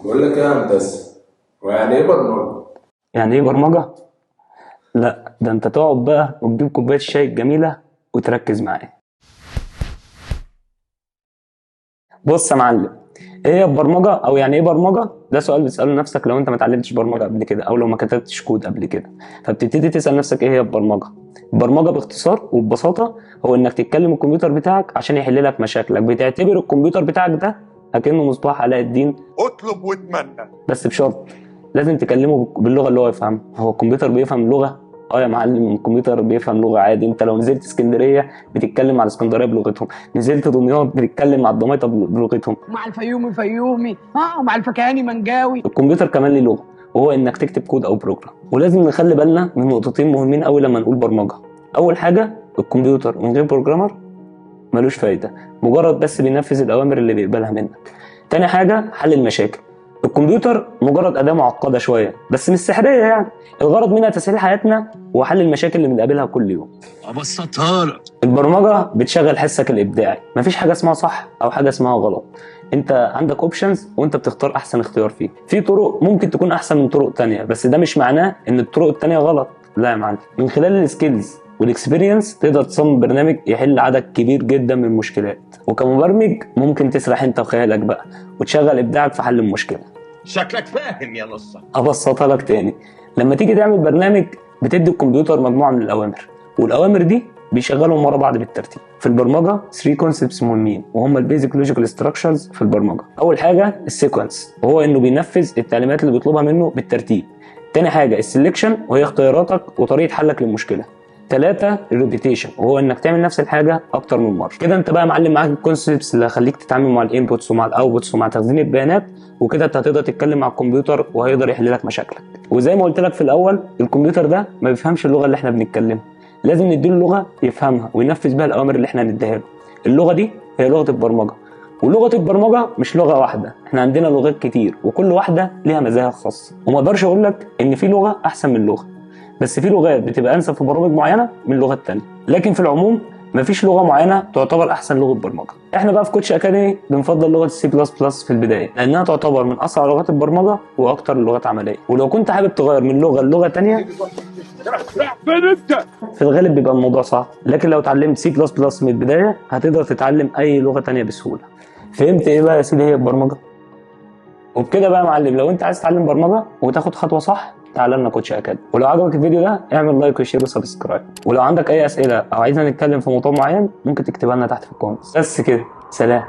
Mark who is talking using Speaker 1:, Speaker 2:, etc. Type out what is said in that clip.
Speaker 1: بقول لك ايه يا هندسه، ويعني ايه برمجه؟
Speaker 2: يعني ايه برمجة؟ لا ده انت تقعد بقى وتجيب كوباية الشاي الجميلة وتركز معايا. بص يا معلم، ايه هي البرمجة او يعني ايه برمجة؟ ده سؤال بتسأله لنفسك لو انت ما اتعلمتش برمجة قبل كده او لو ما كتبتش كود قبل كده. فبتبتدي تسأل نفسك ايه هي البرمجة. البرمجة باختصار وببساطة هو انك تتكلم الكمبيوتر بتاعك عشان يحل لك مشاكلك، بتعتبر الكمبيوتر بتاعك ده اكنه مصباح علاء الدين.
Speaker 3: اطلب واتمنى.
Speaker 2: بس بشرط، لازم تكلمه باللغه اللي هو يفهمها. هو الكمبيوتر بيفهم لغه؟ اه يا معلم، الكمبيوتر بيفهم لغه عادي. انت لو نزلت اسكندريه بتتكلم مع الاسكندريه بلغتهم، نزلت دمياط بتتكلم مع الدمياطه بلغتهم،
Speaker 4: مع الفيومي فيومي ومع الفكهاني منجاوي.
Speaker 2: الكمبيوتر كمان ليه لغه، وهو انك تكتب كود او بروجرام. ولازم نخلي بالنا من نقطتين مهمين قوي لما نقول برمجه. اول حاجه، الكمبيوتر من غير بروجرامر ملوش فايده، مجرد بس بينفذ الاوامر اللي بيقبلها منك. تاني حاجه، حل المشاكل. الكمبيوتر مجرد اداه معقده شويه بس مش سحريه يعني، الغرض منها تسهيل حياتنا وحل المشاكل اللي بنقابلها كل يوم.
Speaker 3: ابسطها لك.
Speaker 2: البرمجه بتشغل حسك الابداعي، مفيش حاجه اسمها صح او حاجه اسمها غلط. انت عندك اوبشنز وانت بتختار احسن اختيار فيه. في طرق ممكن تكون احسن من طرق تانية، بس ده مش معناه ان الطرق التانية غلط. لا يا معلم، من خلال السكيلز والاكسبيرينس تقدر تصمم برنامج يحل عدد كبير جدا من المشكلات. وكمبرمج ممكن تسرح انت وخيالك بقى وتشغل ابداعك في حل المشكله.
Speaker 3: شكلك فاهم يا نصة.
Speaker 2: ابسطها لك تاني، لما تيجي تعمل برنامج بتدي الكمبيوتر مجموعه من الاوامر، والاوامر دي بيشغلهم ورا بعض بالترتيب. في البرمجه 3 كونسبتس مهمين وهم البيزك لوجيكال ستراكشرز في البرمجه. اول حاجه السيكونس، وهو انه بينفذ التعليمات اللي بيطلبها منه بالترتيب. تاني حاجه السلكشن، وهي اختياراتك وطريقه حلك للمشكله. 3 الريبيتيشن، وهو انك تعمل نفس الحاجه اكتر من مره. كده انت بقى معلم معاك الكونسبتس اللي هخليك تتعامل مع الانبوتس ومع الاوتبوتس ومع تخزين البيانات، وكده انت هتقدر تتكلم مع الكمبيوتر وهيقدر يحل لك مشاكلك. وزي ما قلت لك في الاول، الكمبيوتر ده ما بيفهمش اللغه اللي احنا بنتكلمها، لازم نديله لغه يفهمها وينفذ بها الاوامر اللي احنا هنديها له. اللغه دي هي لغه البرمجه، ولغه البرمجه مش لغه واحده، احنا عندنا لغات كتير وكل واحده ليها مزايا خاصه. وما اقدرش اقول لك ان في لغه احسن من لغه، بس في لغات بتبقى انسب في برامج معينه من لغات تانية. لكن في العموم مفيش لغه معينه تعتبر احسن لغه برمجه. احنا بقى في كوتش اكاديمي بنفضل لغه السي بلس بلس في البدايه، لانها تعتبر من اسرع لغات البرمجه واكتر اللغات عمليه. ولو كنت حابب تغير من لغه للغه تانية في الغالب بيبقى الموضوع صعب، لكن لو اتعلمت سي بلس بلس من البدايه هتقدر تتعلم اي لغه تانية بسهوله. فهمت ايه بقى يا سيدي هي البرمجه؟ وبكده بقى يا معلم، لو انت عايز تتعلم برمجه وتاخد خطوه صح تعالى لنا كوتش اكاديمي. ولو عجبك الفيديو ده اعمل لايك وشير وسبسكرايب. ولو عندك اي اسئله او عايزنا نتكلم في موضوع معين ممكن تكتبها لنا تحت في الكومنتس. بس كده، سلام.